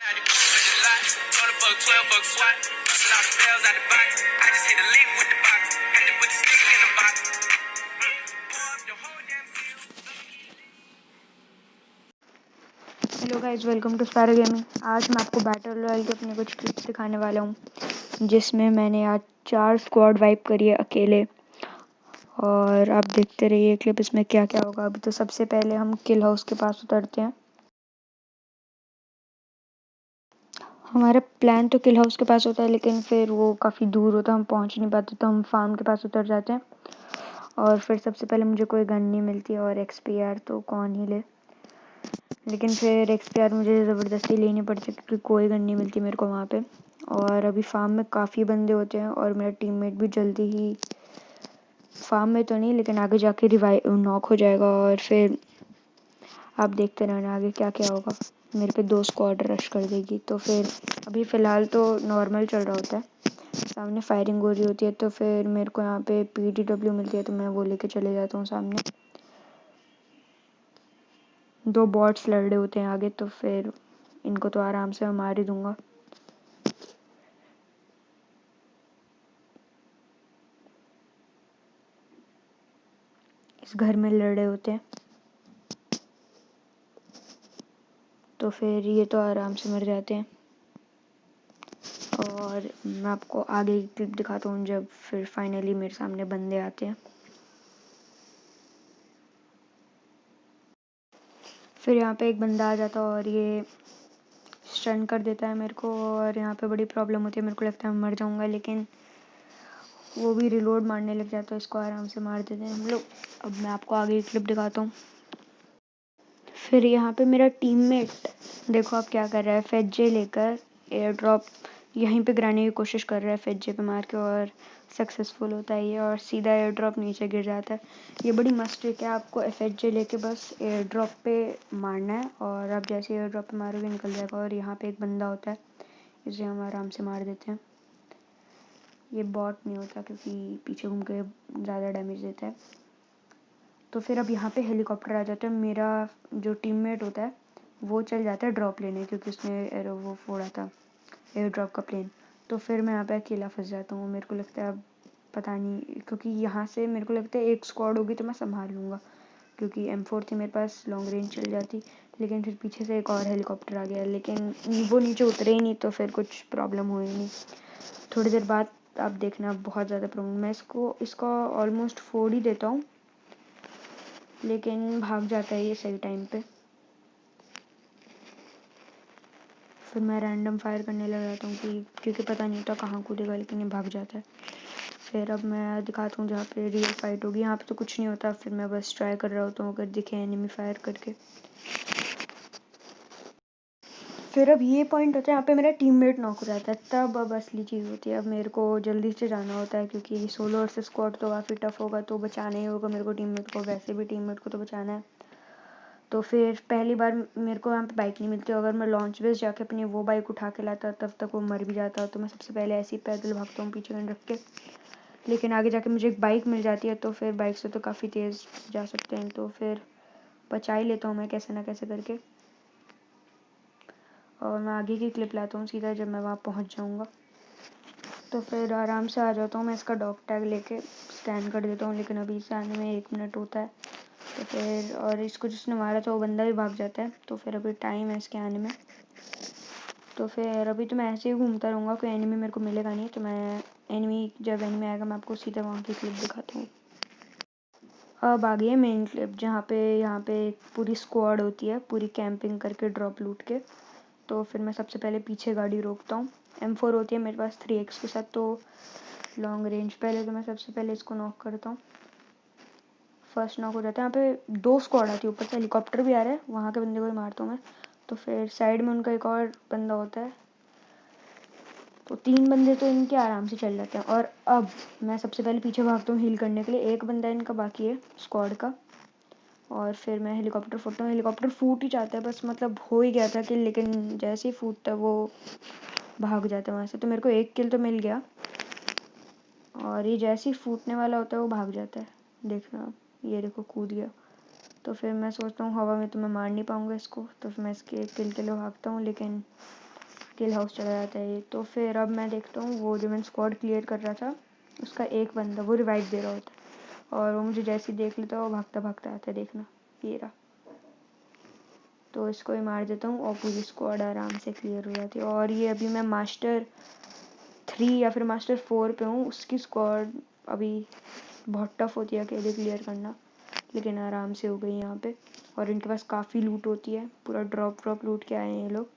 Hello guys, welcome to Sparrow Gaming. आज मैं आपको बैटल रॉयल के अपने कुछ ट्रिक्स दिखाने वाला हूँ, जिसमें मैंने आज 4 स्क्वाड वाइप करी है अकेले। और आप देखते रहिए क्लिप, इसमें क्या क्या होगा। अभी तो सबसे पहले हम किल हाउस के पास उतरते हैं। हमारा प्लान तो किल हाउस के पास होता है, लेकिन फिर वो काफ़ी दूर होता है, हम पहुँच नहीं पाते, तो हम फार्म के पास उतर जाते हैं। और फिर सबसे पहले मुझे कोई गन नहीं मिलती, और एक्सपीआर तो कौन ही ले, लेकिन फिर एक्सपीआर मुझे ज़बरदस्ती लेनी पड़ती है क्योंकि कोई गन नहीं मिलती मेरे को वहाँ पे। और अभी फार्म में काफ़ी बंदे होते हैं, और मेरा टीममेट भी जल्दी ही, फार्म में तो नहीं लेकिन आगे जाके रिवाइव नॉक हो जाएगा। और फिर आप देखते रहना आगे क्या क्या होगा। मेरे पे 2 स्क्वाड रश कर देगी। तो फिर अभी फ़िलहाल तो नॉर्मल चल रहा होता है, सामने फायरिंग हो रही होती है, तो फिर मेरे को यहाँ पे PDW मिलती है, तो मैं वो लेके चले जाता हूँ सामने। 2 बॉट्स लड़ रहे होते हैं आगे, तो फिर इनको तो आराम से मैं मार ही दूंगा। इस घर में लड़ रहे होते हैं, तो फिर ये तो आराम से मर जाते हैं। और मैं आपको आगे की क्लिप दिखाता हूँ जब फिर फाइनली मेरे सामने बंदे आते हैं। फिर यहाँ पे एक बंदा आ जाता है और ये स्टन कर देता है मेरे को, और यहाँ पे बड़ी प्रॉब्लम होती है। मेरे को लगता है मैं मर जाऊँगा, लेकिन वो भी रिलोड मारने लग जाता है, इसको आराम से मार देते हैं हम लोग। अब मैं आपको आगे की क्लिप दिखाता हूँ। फिर यहाँ पे मेरा टीममेट देखो आप क्या कर रहा है, फेजे लेकर एयर ड्रॉप यहीं पे गिराने की कोशिश कर रहा है, फेजे पे मार के, और सक्सेसफुल होता है ये, और सीधा एयर ड्रॉप नीचे गिर जाता है। ये बड़ी मस्त ट्रिक है, आपको FHJ लेके बस एयर ड्रॉप पे मारना है, और आप जैसे एयर ड्रॉप पे मारोगे निकल जाएगा। और यहाँ पे एक बंदा होता है, इसे हम आराम से मार देते हैं। ये बॉट नहीं होता क्योंकि पीछे घूम के ज़्यादा डैमेज देता है। तो फिर अब यहाँ पे हेलीकॉप्टर आ जाता है। मेरा जो टीममेट होता है वो चल जाता है ड्रॉप लेने, क्योंकि उसने वो फोड़ा था एयर ड्रॉप का प्लेन। तो फिर मैं यहाँ पे अकेला फंस जाता हूँ। मेरे को लगता है अब पता नहीं, क्योंकि यहाँ से मेरे को लगता है एक स्क्वाड होगी तो मैं संभाल लूँगा, क्योंकि M4 थी मेरे पास, लॉन्ग रेंज चल जाती। लेकिन फिर पीछे से एक और हेलीकॉप्टर आ गया, लेकिन वो नीचे उतरे ही नहीं, तो फिर कुछ प्रॉब्लम हुई नहीं। थोड़ी देर बाद आप देखना बहुत ज़्यादा प्रॉब्लम, मैं इसका ऑलमोस्ट फोड़ ही देता हूँ, लेकिन भाग जाता है ये सही टाइम पे। फिर मैं रैंडम फायर करने लग जाता हूँ क्योंकि पता नहीं होता कहाँ कूदेगा, लेकिन ये भाग जाता है। फिर अब मैं दिखाता हूँ जहाँ पे रियल फाइट होगी। यहाँ पे तो कुछ नहीं होता, फिर मैं बस ट्राई कर रहा होता हूँ अगर दिखे एनिमी फायर करके। फिर अब ये पॉइंट होता है यहाँ पे मेरा टीममेट नॉक हो जाता है, तब अब असली चीज़ होती है। अब मेरे को जल्दी से जाना होता है, क्योंकि सोलो वर्सेस स्क्वाड तो काफ़ी टफ होगा, तो बचाना ही होगा मेरे को टीममेट को, वैसे भी टीममेट को तो बचाना है। तो फिर पहली बार मेरे को यहाँ पे बाइक नहीं मिलती। अगर मैं लॉन्च बेस जाके अपनी वो बाइक उठा के लाता तब तक वो मर भी जाता, तो मैं सबसे पहले ऐसे ही पैदल भागता हूँ पीछे गन रख के। लेकिन आगे जाके मुझे एक बाइक मिल जाती है, तो फिर बाइक से तो काफ़ी तेज़ जा सकते हैं, तो फिर बचा ही लेता हूँ मैं कैसे ना कैसे करके। और मैं आगे की क्लिप लाता हूँ सीधा जब मैं वहाँ पहुँच जाऊँगा, तो फिर आराम से आ जाता हूँ। मैं इसका डॉग टैग लेके स्कैन कर देता हूँ, लेकिन अभी इसे आने में 1 मिनट होता है। तो फिर और इसको जिसने मारा था वो बंदा भी भाग जाता है, तो फिर अभी टाइम है इसके आने में। तो फिर अभी तो मैं ऐसे ही घूमता रहूँगा, कोई एनिमी मेरे को मिलेगा नहीं, तो मैं जब एनिमी आएगा मैं आपको सीधा वहाँ की क्लिप दिखाता हूँ। अब आ गई है मेन क्लिप, जहाँ पे यहाँ पे पूरी स्क्वाड होती है, पूरी कैंपिंग करके ड्रॉप लूट के। तो फिर मैं सबसे पहले पीछे गाड़ी रोकता हूँ। M4 होती है मेरे पास 3x के साथ, तो लॉन्ग रेंज पहले तो मैं सबसे पहले इसको नॉक करता हूँ। फर्स्ट नॉक हो जाता है। यहाँ पे 2 स्क्वाड आती है, ऊपर से हेलीकॉप्टर भी आ रहा है, वहाँ के बंदे को ही मारता हूँ मैं। तो फिर साइड में उनका एक और बंदा होता है, तो 3 बंदे तो इनके आराम से चल जाते हैं। और अब मैं सबसे पहले पीछे भागता हूँ हील करने के लिए, एक बंदा इनका बाकी है स्क्वाड का। और फिर मैं हेलीकॉप्टर फूटता हूँ, हेलीकॉप्टर फूट ही जाता है बस, मतलब हो ही गया था कि, लेकिन जैसे ही फूटता है वो भाग जाता है वहाँ से। तो मेरे को 1 किल तो मिल गया, और ये जैसे ही फूटने वाला होता है वो भाग जाता है। देखना आप, ये देखो कूद गया। तो फिर मैं सोचता हूँ हवा में तो मैं मार नहीं पाऊँगा इसको, तो फिर मैं इसके किल के लिए भागता हूँ, लेकिन किल हाउस चला जाता है ये। तो फिर अब मैं देखता हूँ वो जो मैंने स्क्वाड क्लियर कर रहा था उसका एक बंदा वो रिवाइव दे रहा होता है और वो मुझे जैसे ही देख लेता है वो भागता भागता आता है, देखना ये रहा। तो इसको ही मार देता हूँ और पूरी स्क्वाड आराम से क्लियर हो जाती है। और ये अभी मैं मास्टर 3 या फिर मास्टर 4 पे हूँ। उसकी स्क्वाड अभी बहुत टफ होती है अकेले क्लियर करना, लेकिन आराम से हो गई यहाँ पे। और इनके पास काफ़ी लूट होती है, पूरा ड्रॉप लूट के आए हैं ये लोग।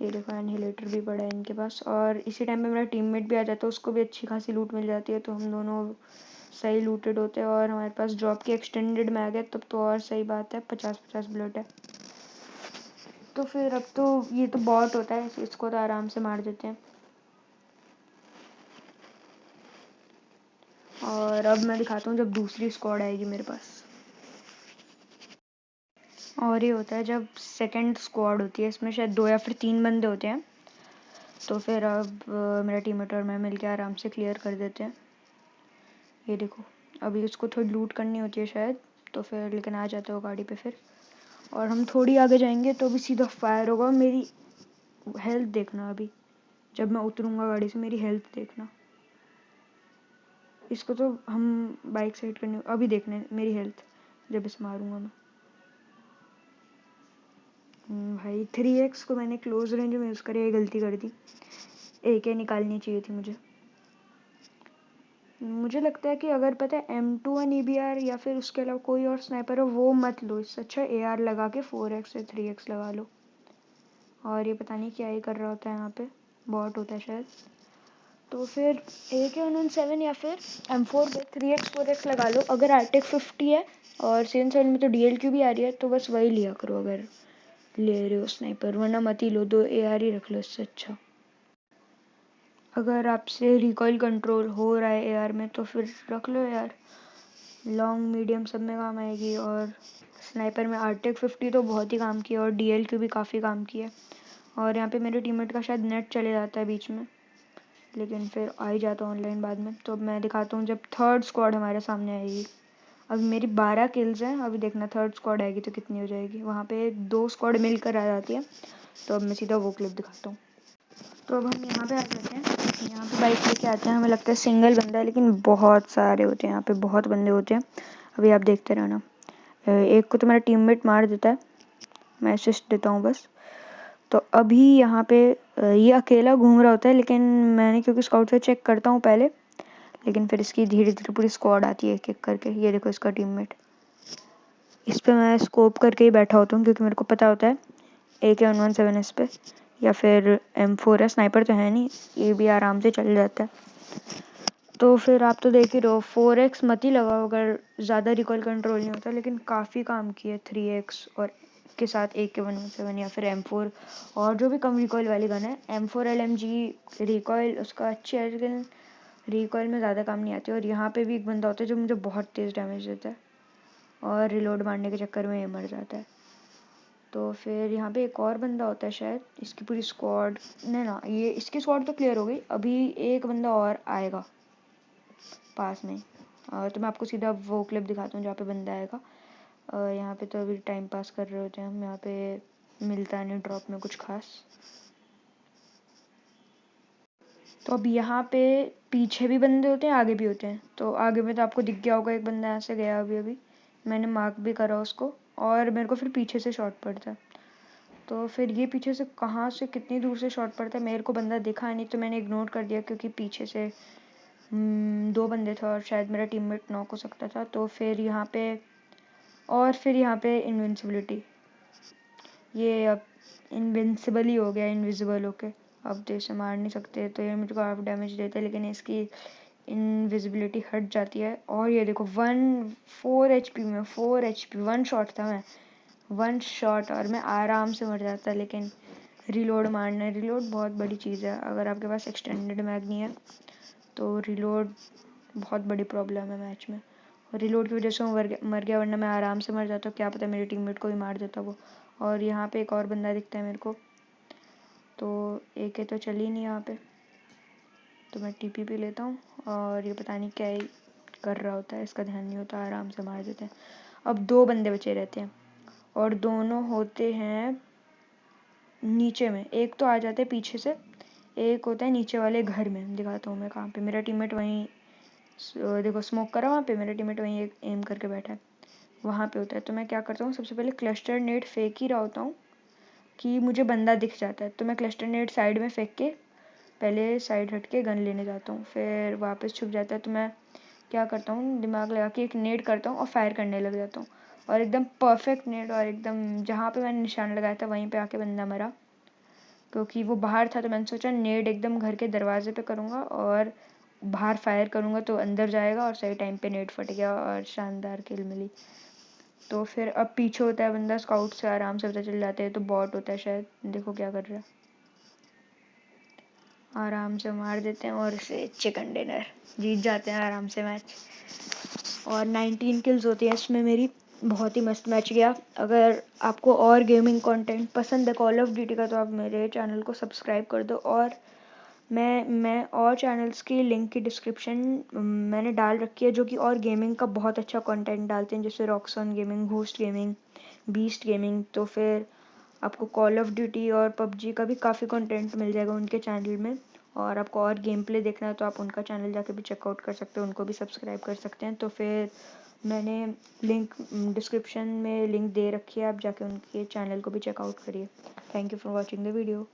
ये देखो एनहिलेटर भी पड़ा है इनके पास। और इसी टाइम पे मेरा टीममेट भी आ जाता है, उसको भी अच्छी खासी लूट मिल जाती है, तो हम दोनों सही लूटेड होते हैं। और हमारे पास ड्रॉप की एक्सटेंडेड मैग है, तब तो और सही बात है, 50-50 बुलेट है। तो फिर अब तो ये तो बॉट होता है, इसको तो आराम से मार देते हैं। और अब मैं दिखाता हूँ जब दूसरी स्क्वाड आएगी मेरे पास। और ये होता है जब सेकंड स्क्वाड होती है, इसमें शायद 2 या फिर 3 बंदे होते हैं। तो फिर अब मेरा टीममेट और मैं मिलके आराम से क्लियर कर देते हैं। ये देखो अभी उसको थोड़ी लूट करनी होती है शायद, तो फिर लेकिन आ जाते हो गाड़ी पे फिर। और हम थोड़ी आगे जाएंगे तो अभी सीधा फायर होगा। मेरी हेल्थ देखना, अभी जब मैं उतरूंगा गाड़ी से मेरी हेल्थ देखना। इसको तो हम बाइक से हिट करने, अभी देखने मेरी हेल्थ जब इस मारूंगा मैं। भाई 3x को मैंने क्लोज रेंज में यूज़ करी, गलती कर दी। AK निकालनी चाहिए थी मुझे। मुझे लगता है कि अगर पता है M21 EBR या फिर उसके अलावा कोई और स्नाइपर हो वो मत लो, इससे अच्छा AR लगा के 4x या 3x लगा लो। और ये पता नहीं क्या ही कर रहा होता है यहाँ पे, बॉट होता है शायद। तो फिर AK-117 या फिर M4 पे 3x 4x लगा लो। अगर RTX 50 है और CN7 में तो DLQ भी आ रही है, तो बस वही लिया करो अगर ले रहे हो स्नाइपर, वरना मत ही लो, 2 AR ही रख लो इससे अच्छा। अगर आपसे रिकॉइल कंट्रोल हो रहा है AR में तो फिर रख लो यार, लॉन्ग मीडियम सब में काम आएगी। और स्नाइपर में RTX 50 तो बहुत ही काम की है और DLQ भी काफ़ी काम की है। और यहाँ पे मेरे टीममेट का शायद नेट चले जाता है बीच में, लेकिन फिर आ ही जाता ऑनलाइन बाद में। तो अब मैं दिखाता हूँ जब थर्ड स्क्वाड हमारे सामने आएगी। अब मेरी 12 किल्स हैं, अभी देखना थर्ड स्क्वाड आएगी तो कितनी हो जाएगी। वहाँ पे 2 स्क्वाड मिलकर आ जाती है। तो अब मैं सीधा वो क्लिप दिखाता हूँ। तो अब हम यहाँ पे आ जाते हैं, यहाँ पे बाइक लेके आते हैं। हमें लगता है सिंगल बंदा है, लेकिन बहुत सारे होते हैं यहाँ पे, बहुत बंदे होते हैं। अभी आप देखते रहना। एक को तो मेरा टीममेट मार देता है, मैं असिस्ट देता हूँ बस। तो अभी यहाँ पे ये अकेला घूम रहा होता है, लेकिन मैंने क्योंकि स्काउट से चेक करता हूँ पहले, लेकिन फिर इसकी धीरे धीरे पूरी स्क्वाड आती है एक एक करके। ये देखो इसका टीममेट, इस पे मैं स्कोप करके ही बैठा होता हूँ क्योंकि मेरे को पता होता है AK-117 इस पे, या फिर M4 है, स्नाइपर तो है नहीं, ये भी आराम से चल जाता है। तो फिर आप तो देख ही रहो, 4x मत ही लगाओ अगर ज़्यादा रिकॉइल कंट्रोल नहीं होता, लेकिन काफ़ी काम की है 3x और के साथ AK-117 या फिर M4 और जो भी कम रिकॉइल वाली गन है। M4 LMG रिकॉइल उसका अच्छी है, लेकिन रिकॉइल में ज़्यादा काम नहीं आती। और यहाँ पे भी एक बंदा होता है जो मुझे बहुत तेज़ डैमेज देता है और रिलोड मारने के चक्कर में ये मर जाता है। तो फिर यहाँ पे एक और बंदा होता है शायद, इसकी पूरी स्क्वाड नहीं ना, ये इसकी स्क्वाड तो क्लियर हो गई, अभी एक बंदा और आएगा पास में। तो मैं आपको सीधा वो क्लिप दिखाता हूँ जहाँ पे बंदा आएगा। यहाँ पे तो अभी टाइम पास कर रहे होते हैं हम, यहाँ पे मिलता नहीं ड्रॉप में कुछ खास। तो अब यहाँ पे पीछे भी बंदे होते हैं, आगे भी होते हैं। तो आगे में तो आपको दिख गया होगा, एक बंदा यहाँ से गया अभी अभी, मैंने मार्क भी करा उसको, और मेरे को फिर पीछे से शॉट पड़ता है। तो फिर ये पीछे से कहाँ से कितनी दूर से शॉट पड़ता है, मेरे को बंदा दिखा नहीं तो मैंने इग्नोर कर दिया, क्योंकि पीछे से 2 बंदे थे और शायद मेरा टीममेट नॉक हो सकता था। तो फिर यहाँ पे इनविंसिबिलिटी, ये अब इनविंसिबल ही हो गया, इनविजिबल होके। अब तो इसे मार नहीं सकते, तो ये मुझे काफ़ी डैमेज देता है, लेकिन इसकी इनविजिबिलिटी हट जाती है। और ये देखो 4 HP में 4 HP, 1 शॉट था मैं, 1 शॉट और मैं आराम से मर जाता। लेकिन रिलोड बहुत बड़ी चीज़ है, अगर आपके पास एक्सटेंडेड मैग नहीं है तो रिलोड बहुत बड़ी प्रॉब्लम है मैच में। और रिलोड की वजह से मर गया, वरना मैं आराम से मर जाता, क्या पता मेरे टीममेट को ही मार देता वो। और यहाँ पे एक और बंदा दिखता है मेरे को, तो AK तो चली नहीं यहाँ पे, तो मैं TP भी लेता हूँ। और ये पता नहीं क्या ही कर रहा होता है, इसका ध्यान नहीं होता, आराम से मार देते हैं। अब 2 बंदे बचे रहते हैं और दोनों होते हैं नीचे में, एक तो आ जाते हैं पीछे से, एक होता है नीचे वाले घर में। दिखाता हूँ मैं कहाँ पे। मेरा टीममेट वहीं देखो स्मोक करा वहाँ पे, मेरा टीममेट वहीं एक एम करके बैठा है, वहाँ पे होता है। तो मैं क्या करता हूँ, सबसे पहले क्लस्टर नेट फेंक ही रहा होता हूँ कि मुझे बंदा दिख जाता है, तो मैं क्लस्टर नेट साइड में फेंक के पहले साइड हट के गन लेने जाता हूँ, फिर वापस छुप जाता है तो मैं क्या करता हूँ, दिमाग लगा के एक नेट करता हूँ और फायर करने लग जाता हूँ, और एकदम परफेक्ट नेट, और एकदम जहाँ पे मैंने निशान लगाया था वहीं पे आके बंदा मरा, क्योंकि वो बाहर था। तो मैंने सोचा नेट एकदम घर के दरवाजे पे करूँगा और बाहर फायर करूँगा तो अंदर जाएगा, और सही टाइम पे नेट फट गया और शानदार किल मिली। तो फिर अब पीछे होता है बंदा, स्काउट से आराम से पता चल जाते हैं, तो बॉट होता है शायद, देखो क्या कर रहा है, आराम से मार देते हैं और इसे चिकन डिनर, जीत जाते हैं आराम से मैच। और 19 किल्स होती हैं इसमें मेरी, बहुत ही मस्त मैच गया। अगर आपको और गेमिंग कंटेंट पसंद है कॉल ऑफ ड्यूटी का, तो आप मेरे चैनल को सब्सक्राइब कर दो, और मैं और चैनल्स की लिंक की डिस्क्रिप्शन मैंने डाल रखी है, जो कि और गेमिंग का बहुत अच्छा कंटेंट डालते हैं, जैसे Roxon gaming, ghost gaming, beast gaming. तो फिर आपको कॉल ऑफ ड्यूटी और पबजी का भी काफ़ी कंटेंट मिल जाएगा उनके चैनल में, और आपको और गेम प्ले देखना है तो आप उनका चैनल जाके भी चेकआउट कर सकते हैं, उनको भी सब्सक्राइब कर सकते हैं। तो फिर मैंने लिंक डिस्क्रिप्शन में लिंक दे रखी है, आप जाके उनके चैनल को भी चेकआउट करिए। Thank you for watching the video.